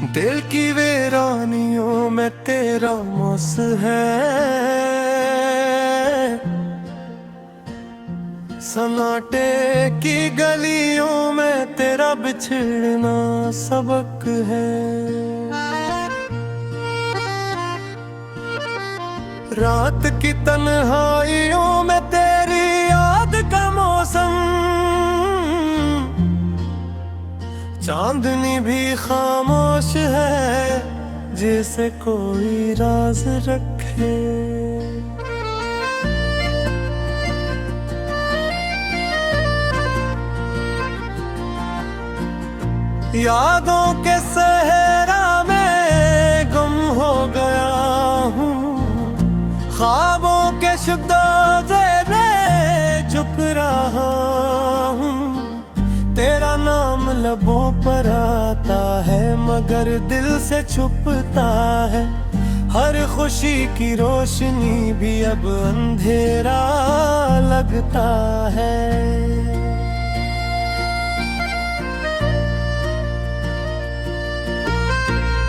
दिल की वीरानियों में तेरा मौस है, सन्नाटे की गलियों में तेरा बिछड़ना सबक है। रात की तन्हाइयों में तेरी याद का मौसम, चांदनी भी खामोश है जैसे कोई राज रखे। यादों के सहरा में गुम हो गया हूँ, ख्वाबों के शब्दों में चुप रहा हूँ। तेरा नाम लबों पर आता है मगर दिल से छुपता है। हर खुशी की रोशनी भी अब अंधेरा लगता है।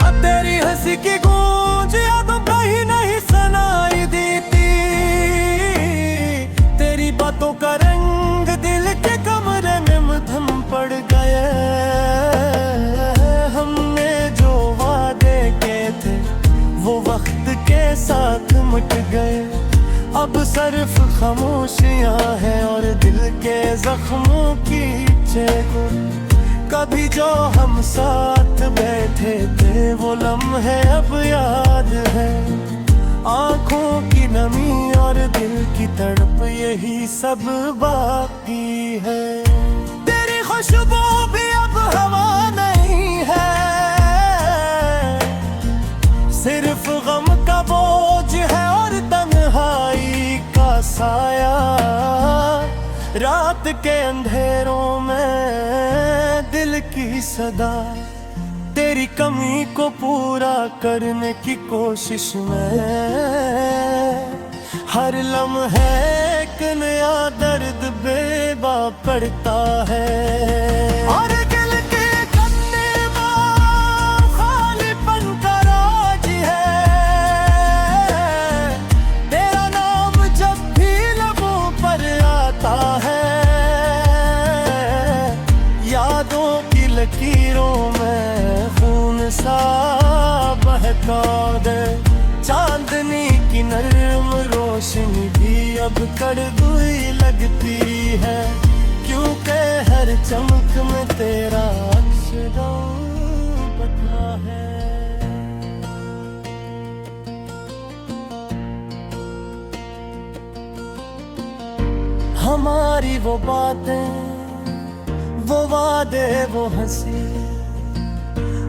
अब तेरी हंसी की गूंज यादों कहीं नहीं सुनाई देती, तेरी बातों का रंग दिल के कमरे में मद्धम पड़ गए। हमने जो वादे किए थे वो वक्त के साथ मिट गए। अब सिर्फ खामोशियां हैं और दिल के जख्मों की चेक। कभी जो हम साथ बैठे थे वो लम्हे अब याद है। आँखों की नमी और दिल की तड़प यही सब बाकी है। तेरी खुशबू भी अब हवा नहीं है, सिर्फ गम का बोझ है और तन्हाई का साया। रात के अंधेरों में दिल की सदा, तेरी कमी को पूरा करने की कोशिश में। हर लम्हे एक नया दर्द बेबा पड़ता है और दिल के कन्ने में खालीपन का राज है। तेरा नाम जब भी लबों पर आता है, यादों की लकीरों में खून सा बहका दे। चांदनी की नर्म रोशनी भी अब कड़वी लगती है, क्योंकि हर चमक में तेरा अक्षर बता है। हमारी वो बातें, वो वादे, वो हंसी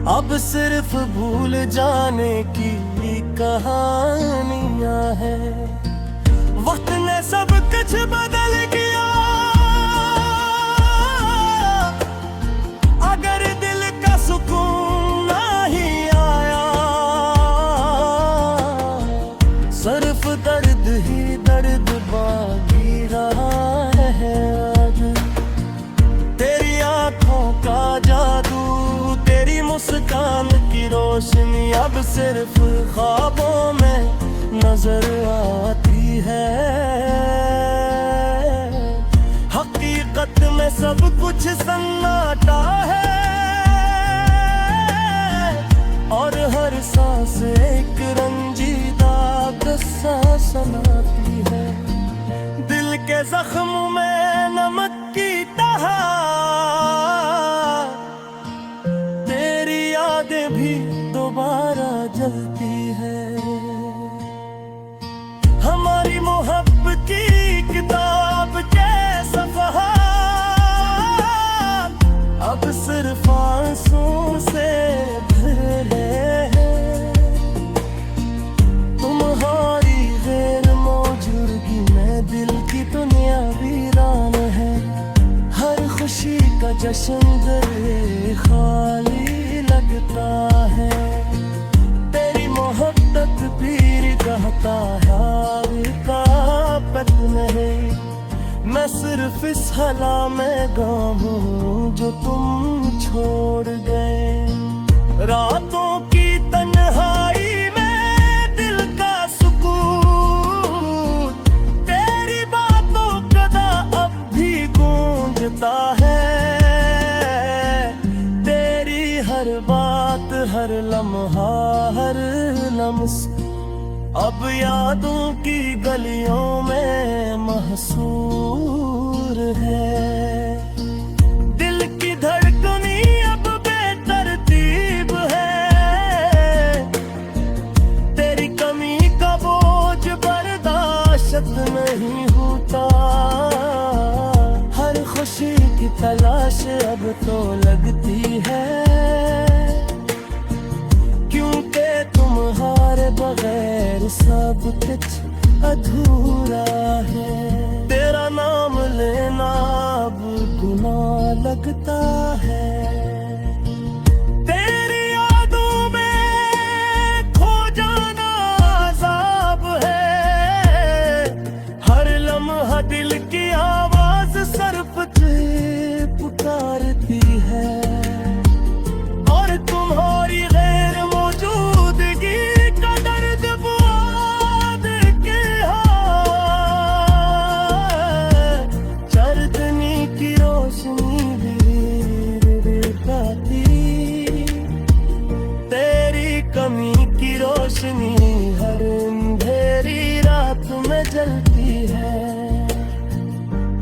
अब सिर्फ भूल जाने की कहानियां हैं। वक्त ने सब कुछ बदल गया, अगर दिल का सुकून नहीं आया। सिर्फ दर्द ही दर्द बाकी रहा है आज। तेरी आंखों का जादू, तेरी मुस्कान की रोशनी अब सिर्फ ख्वाबों में नजर आती है। हकीकत में सब कुछ सन्नाटा है और हर सांस एक रंजीदा किस्सा सुनाती है। दिल के जख्म में नमक की तरह भी दोबारा जलती है। हमारी मोहब्बत की किताब के सफ़हा अब सिर्फ आंसू से भरे हैं। तुम्हारी गैर मौजूदगी में दिल की दुनिया वीरान है। हर खुशी का जश्न दिल खाली लगता है। तेरी मोहब्बत पीर कहता है का पत नहीं। मैं सिर्फ इस हला में गम हूँ जो तुम छोड़ गए। रातों तन्हाई में दिल का सुकून तेरी बातों का अब भी गूंजता है। तेरी हर बात, हर लम्हा, हर लम्स अब यादों की गलियों में महसूर है। दिल की धड़कनी अब बेतरतीब है। तेरी कमी का बोझ बर्दाश्त नहीं होता। हर खुशी की तलाश अब तो लगती है, क्योंकि तुम्हारे बगैर सब कुछ अधूरा है। तेरा नाम लेना अब गुनाह लगता है। तेरी यादों में खो जाना अज़ाब है। हर लम्हा दिल की आवाज सिर्फ तुझे पुकारती है। और तुम्हारी गैर मौजूदगी का दर्द बुआद के चांदनी की रोशनी भी गाती। तेरी कमी की रोशनी हर अंधेरी रात में जलती है।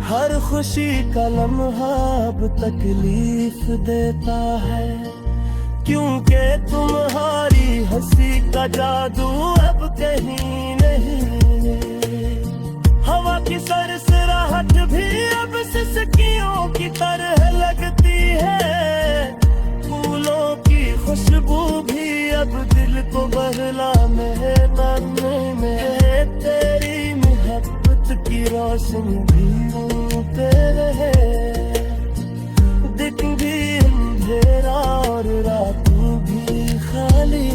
हर खुशी का लम्हा अब तकलीफ देता है, क्योंकि तुम्हारी हंसी का जादू अब कहीं नहीं। हवा की सरसराहट भी अब सिसकियों की तरह लगती है। फूलों की खुशबू भी अब दिल को बहलाने में। तेरी मोहब्बत की रोशनी भी पे रहे। दिन भी अंधेरा और रातें भी खाली।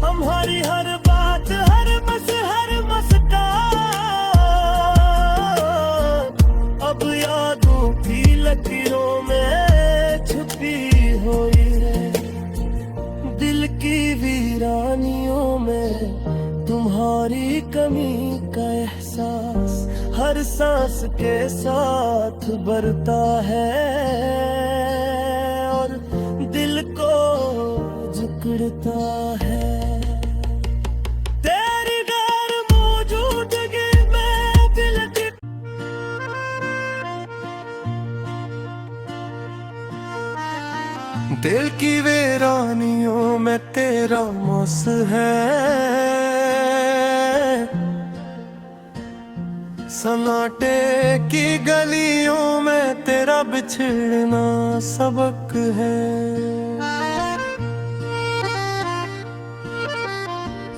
हमारी हर बात, हर मुस्कान अब यादों की लकीरों में छुपी हुई है। दिल की वीरानियों में तुम्हारी कमी का एहसास हर सांस के साथ बढ़ता है। और दिल को जकड़ता है। तेरी गैर मौजूदगी में दिल की दिल की वीरानियों में तेरा मौस है। सन्नाटे की गलियों में तेरा बिछड़ना सबक है।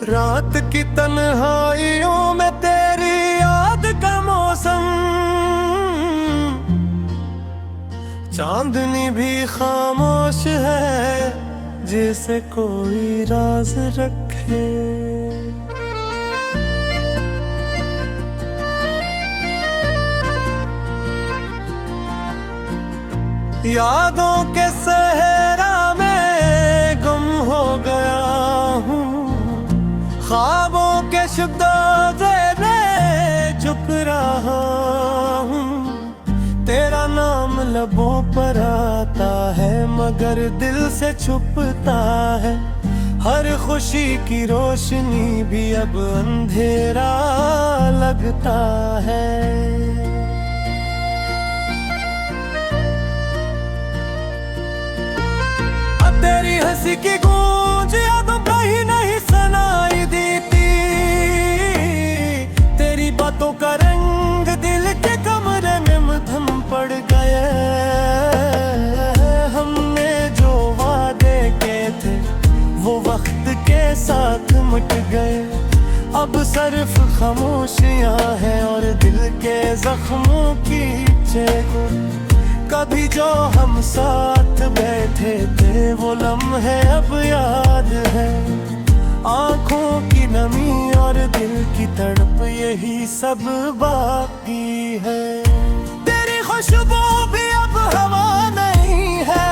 रात की तन्हाइयों में तेरी याद का मौसम। चांदनी भी खामोश है, जैसे कोई राज रखे। यादों के सहरा में गुम हो गया हूँ। ख्वाबों के शब्दों में झुक रहा हूँ। तेरा नाम लबों पर आता है, मगर दिल से छुपता है। हर खुशी की रोशनी भी अब अंधेरा लगता है। तेरी हंसी की गूंज यादों कहीं नहीं सुनाई देती। तेरी बातों का रंग दिल के कमरे में मद्धम पड़ गया। हमने जो वादे किए थे वो वक्त के साथ मिट गए। अब सिर्फ खामोशियां हैं और दिल के जख्मों की चेक। कभी जो हम साथ बैठे थे वो लम्हे अब याद है। आंखों की नमी और दिल की तड़प, यही सब बाकी है। तेरी खुशबू भी अब हवा नहीं है।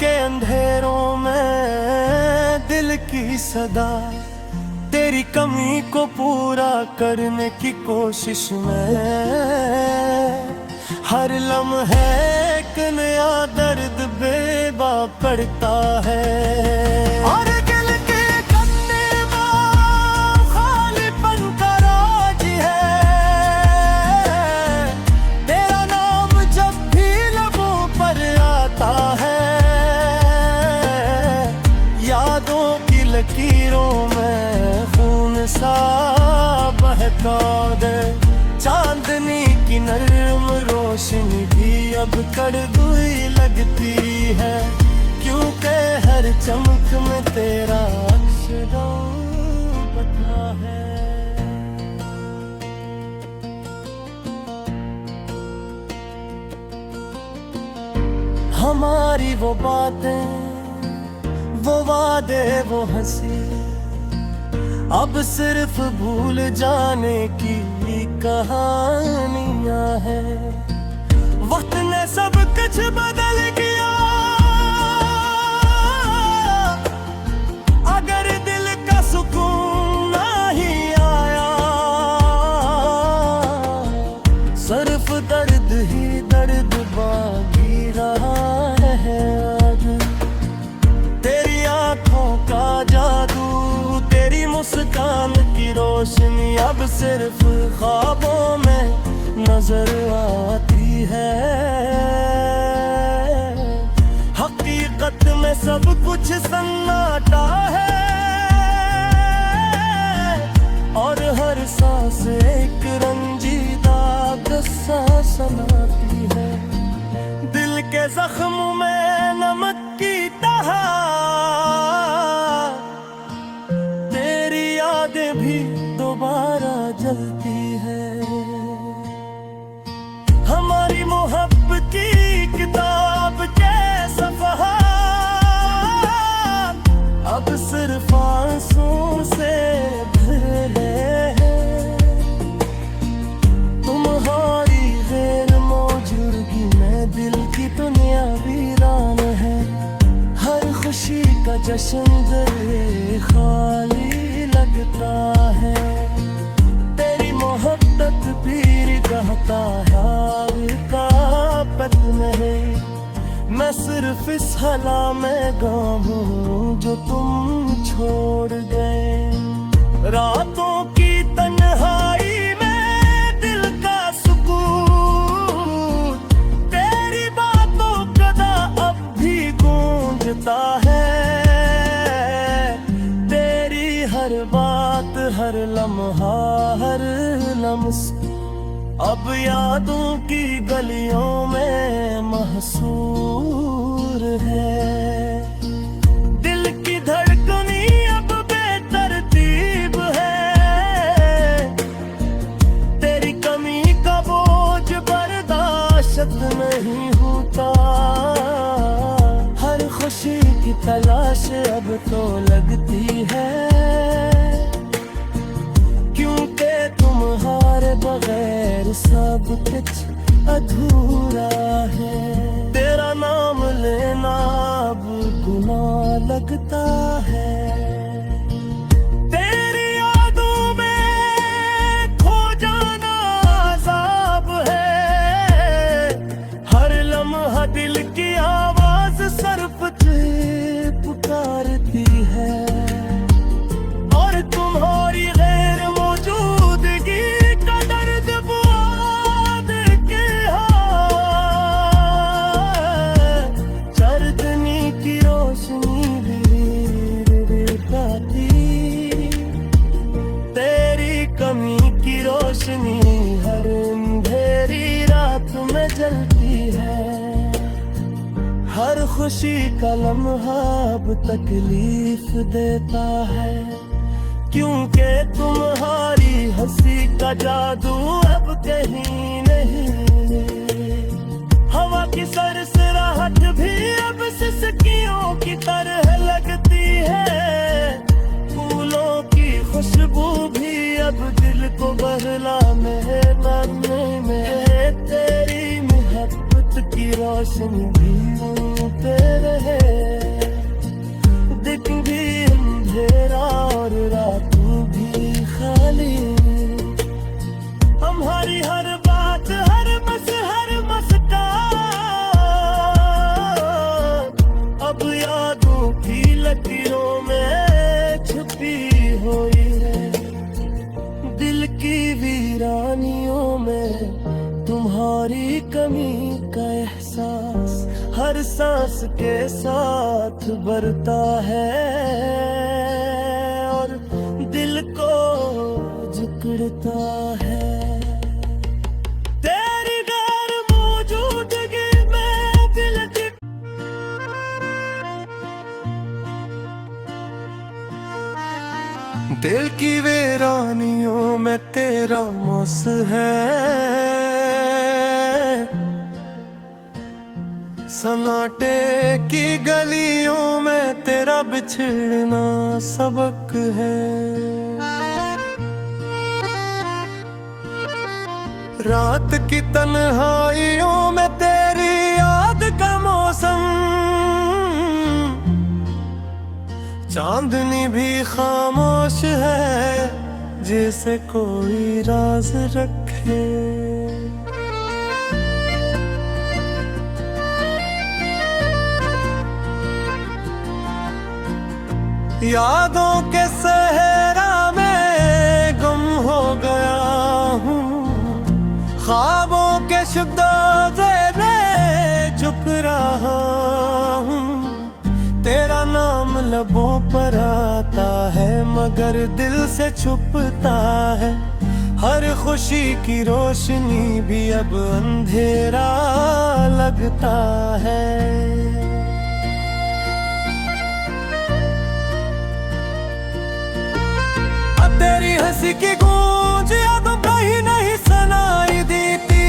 के अंधेरों में दिल की सदा, तेरी कमी को पूरा करने की कोशिश में हर लम्हे एक नया दर्द बेबा पड़ता है। और दिल के कन्ने में खालीपन का राज है, तेरा नाम जब भी लबों पर आता है, यादों की लकीरों में खून सा बहका दे। चांदनी की नर्म रोशनी भी अब कड़वी लगती है, क्योंकि हर चमक में तेरा अक्षरों बता है। हमारी वो बातें, वो वादे, वो हंसी अब सिर्फ भूल जाने की कहानियां हैं। वक्त ने सब कुछ बदल गया, अगर दिल का सुकून नहीं आया, सिर्फ दर्द ही दर्द बाकी रहा है आज। तेरी आंखों का जादू, तेरी मुस्कान की रोशनी अब सिर्फ ख्वाबों में नजर आती है। हकीकत में सब कुछ सन्नाटा है, और हर सांस एक रंजीदा किस्सा सुनाती है। दिल के जख्म में नमक की तरह भी दोबारा जलती है। हमारी मोहब्बत की किताब के सफ़हा अब सिर्फ आंसू से भरे हैं। तुम्हारी गैर मौजूदगी में दिल की दुनिया वीरान है। हर खुशी का जश्न दिल खाली लगता है। तेरी मोहब्बत पीर कहता है का पत नहीं। मैं सिर्फ इस हला में गम हूँ जो तुम छोड़ गए। रातों की तन्हाई में दिल का सुकून, तेरी बातों कदा अब भी गूंजता है। हर बात, हर लम्हा, हर लम्स अब यादों की गलियों में महसूर है। दिल की धड़कनी अब बेतरतीब है, तेरी कमी का बोझ बर्दाश्त नहीं होता। हर खुशी की तलाश अब तो लगती है, क्योंकि तुम्हारे बगैर सब कुछ अधूरा है। तेरा नाम लेना अब गुनाह लगता है। तेरी यादों में खो जाना अज़ाब है। हर लम्हा दिल की आवाज सिर्फ तुझे पुकारती है, और तुम्हारी गैर मौजूदगी का दर्द बुआद के चांदनी की रोशनी भी पाती। तेरी कमी की रोशनी हर अंधेरी रात में जलती है। हर खुशी का लम्हा अब तकलीफ देता है, क्योंकि तुम्हारी हंसी का जादू अब कहीं नहीं। हवा की सरसराहट भी अब सिसकियों की तरह लगती है। फूलों की खुशबू भी अब दिल को बहलाने में। तेरी मोहब्बत की रोशनी भी तेरे रूठी लकीरों में छुपी हुई है। दिल की वीरानियों में तुम्हारी कमी का एहसास हर सांस के साथ बढ़ता है और दिल को जकड़ता है। तेरी गैर मौजूदगी में दिल की दिल की वीरानियों में तेरा मौस है। सन्नाटे की गलियों में तेरा बिछड़ना सबक है। रात की तन्हाइयों में तेरी याद का मौसम, चांदनी भी खामोश है जैसे कोई राज रखे। यादों के सहरा में गुम हो गया हूँ, ख्वाबों के शब्दों में चुप रहा हूँ। तेरा नाम लबों पर आता है मगर दिल से छुपता है। हर खुशी की रोशनी भी अब अंधेरा लगता है। अब तेरी हंसी की गूंज अब कहीं नहीं सुनाई देती।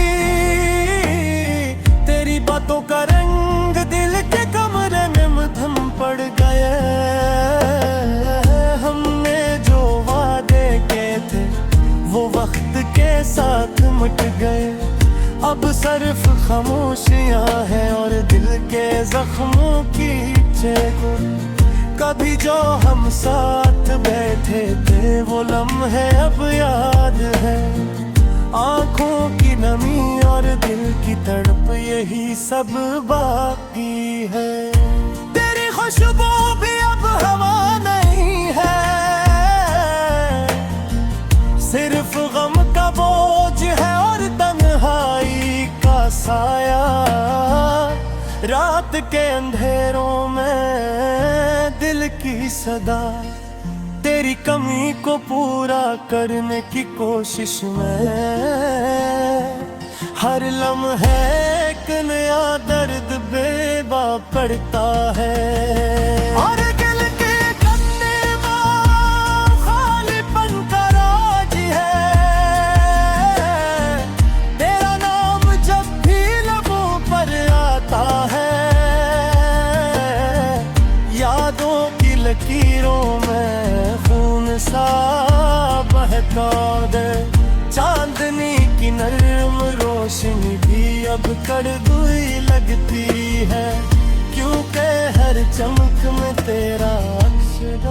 तेरी बातों का रंग दिल के कमरे में मद्धम पड़ गया। हमने जो वादे किए थे वो वक्त के साथ मिट गए। अब सिर्फ खामोशियां हैं और दिल के जख्मों की चेक। कभी जो हम साथ बैठे थे वो लम्हे अब याद है। आंखों की नमी और दिल की तड़प यही सब बाकी है। तेरी खुशबू भी अब हवा नहीं है, सिर्फ गम का बोझ है और तन्हाई का साया। रात के अंधेरों में दिल की सदा तेरी कमी को पूरा करने की कोशिश में। हर लम्हे एक नया दर्द बेबा पड़ता है और दिल के कन्ने में खालीपन का राज है। तेरा नाम जब भी लबों पर आता है, यादों की लकीरों में खून सा बहका दे। चांदनी की नर्म रोशनी भी अब कड़वी लगती है, क्योंकि हर चमक में तेरा अक्षर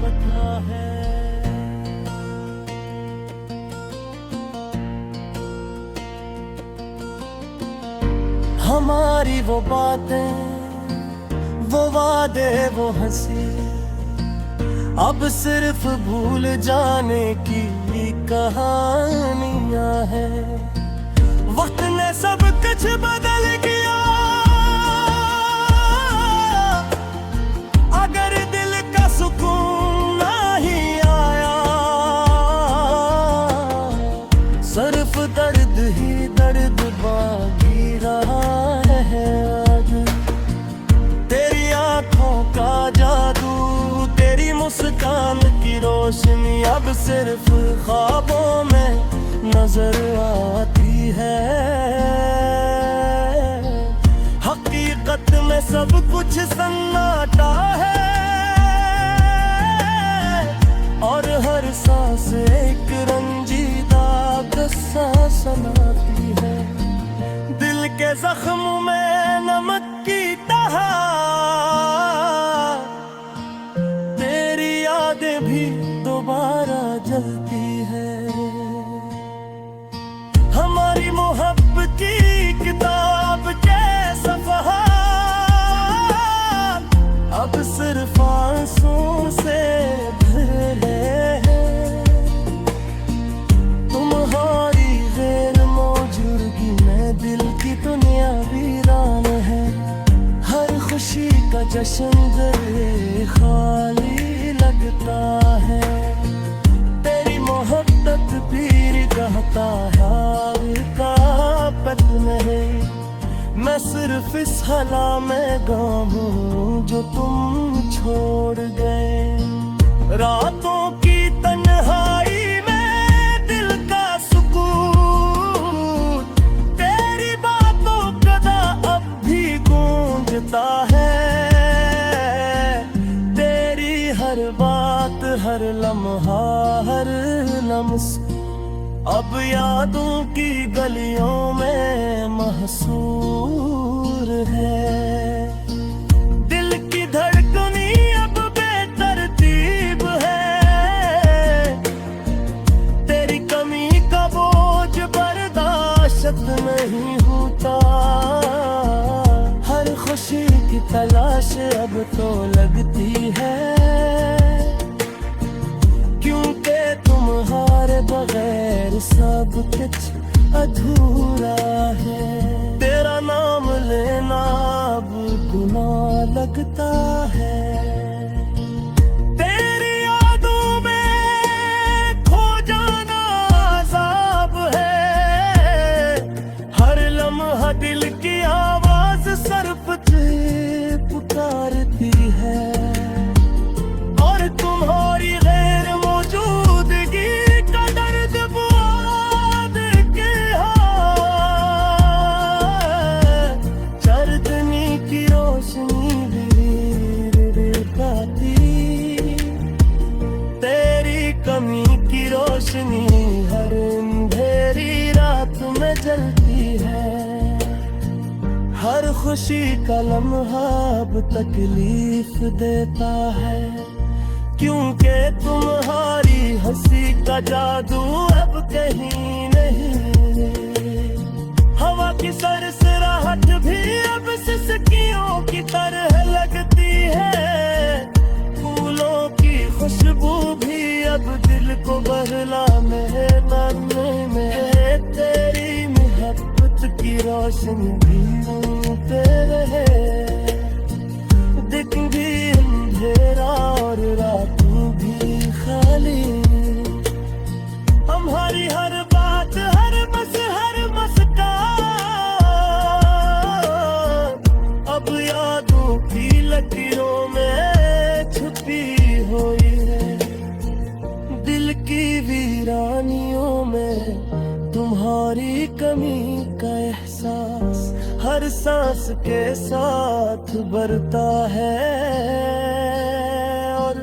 बता है। हमारी वो बातें, वो वादे, वो हंसी अब सिर्फ भूल जाने की कहानियां हैं। वक्त ने सब कुछ बदल गया, अगर दिल का सुकून नहीं आया। सिर्फ दर्द ही दर्द बाकी रहा है आज। तेरी आंखों का जादू, तेरी मुस्कान की रोशनी अब सिर्फ ख्वाबों में नजर आती है। हकीकत में सब कुछ सन्नाटा है और हर सांस एक रंजीदा किस्सा सुनाती है। दिल के जख्म में नमक की तरह तेरी यादें भी दोबारा जलती है। हमारी मोहब्बत की किताब के सफ़हात अब सिर्फ आंसू से भरे हैं। तुम्हारी गैर मौजूदगी में दिल की दुनिया वीरान है। हर खुशी का जश्न दिल खाली लगता है। तेरी मोहब्बत पीर कहता है का पत नहीं। मैं सिर्फ इस हला में गम हूँ जो तुम छोड़ गए। रातों की तन्हाई में दिल का सुकून तेरी बातों कदा अब भी गूंजता है। तेरी हर बात हर लम्हा हर लम्स अब यादों की गलियों में महसूर है। दिल की धड़कनी अब बेतरतीब है। तेरी कमी का बोझ बर्दाश्त नहीं होता। हर खुशी की तलाश अब तो लगती है। क्योंकि तुम्हारे बगैर सब कुछ अधूरा है। तेरा नाम लेना अब गुनाह लगता है। तेरी यादों में खो जाना अज़ाब है। हर लम्हा दिल की आवाज सिर्फ तुझे पुकारती है। और तुम्हारी गैर मौजूदगी का दर्द बुआद के चांदनी की रोशनी भी पाती। तेरी कमी की रोशनी हर अंधेरी रात में जलती है। हर खुशी का लम्हा अब तकलीफ देता है। क्योंकि तुम्हारी हंसी का जादू अब कहीं नहीं। हवा की सरसराहट भी अब सिसकियों की तरह लगती है। फूलों की खुशबू भी अब दिल को बहला महलाने में। तेरी मोहब्बत की रोशनी भी पे रहे। दिन भी अंधेरा और रातों भी खाली। हमारी हर बात हर मस्का अब यादों की लकीरों में छुपी हुई है। दिल की वीरानियों में तुम्हारी कमी का एहसास हर सांस के साथ बढ़ता है। और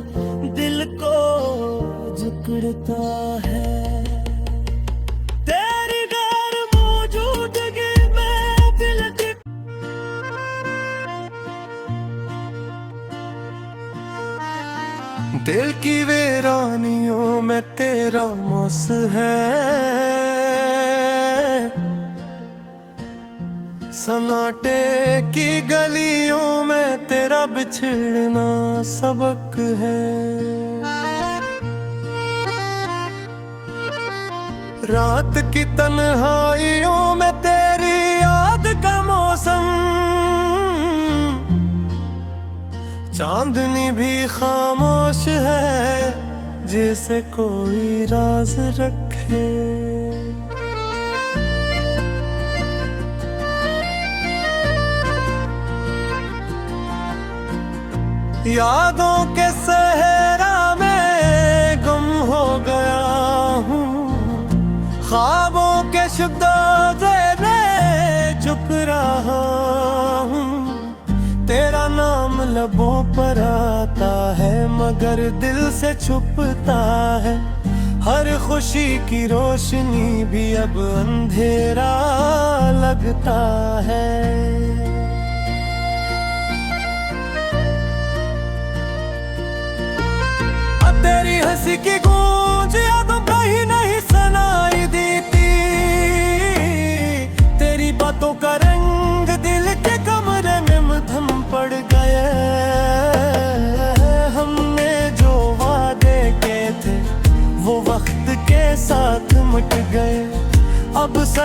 दिल को जकड़ता है। तेरी गैर मौजूदगी में दिल की दिल की वीरानियों में तेरा मौस है। सन्नाटे की गलियों में तेरा बिछड़ना सबक है। रात की तन्हाइयों में तेरी याद का मौसम। चांदनी भी खामोश है जैसे कोई राज रखे। यादों के सहरा में गुम हो गया हूँ। ख्वाबों के शब्दों में चुप रहा हूँ। तेरा नाम लबों पर आता है मगर दिल से छुपता है। हर खुशी की रोशनी भी अब अंधेरा लगता है। तेरी हंसी की गूंज अब कहीं नहीं सुनाई देती। तेरी बातों का रंग दिल के कमरे में मद्धम पड़ गया।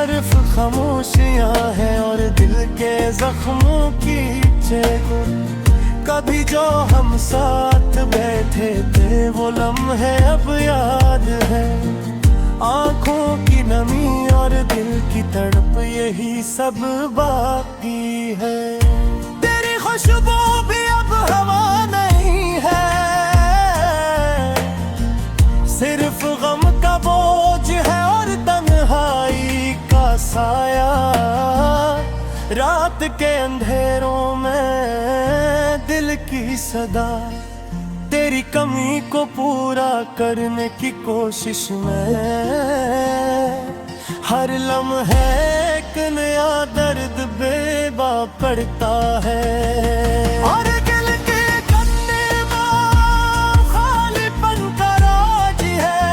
सिर्फ खामोशियां हैं और दिल के जख्मों की चेक। कभी जो हम साथ बैठे थे वो लम्हे अब याद है। आंखों की नमी और दिल की तड़प, यही सब बाकी है। तेरी खुशबू भी अब हवा नहीं है, सिर्फ गम का बोझ है और तन्हाई का साया। रात के अंधेरों में दिल की सदा, तेरी कमी को पूरा करने की कोशिश में। हर लम्हे एक नया दर्द बेबा पड़ता है। और दिल के कन्ने में खालीपन का राज है।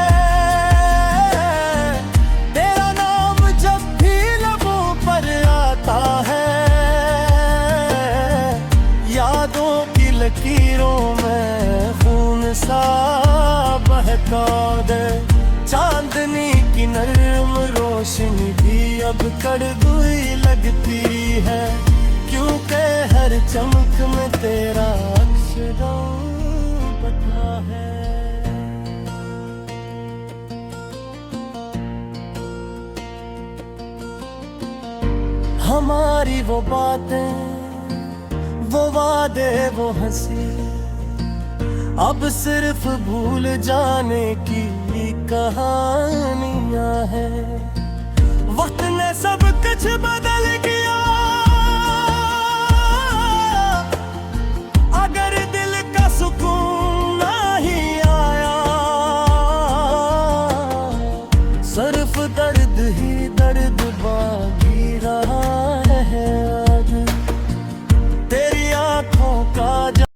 तेरा नाम जब भी लबों पर आता है, यादों की लकीरों में खून सा बहका दे। चांदनी की नर्म रोशनी भी अब कड़वी लगती है, क्योंकि हर चमक में तेरा अक्षर बता है। हमारी वो बातें, वो वादे, वो हंसी, अब सिर्फ भूल जाने की कहानियां हैं।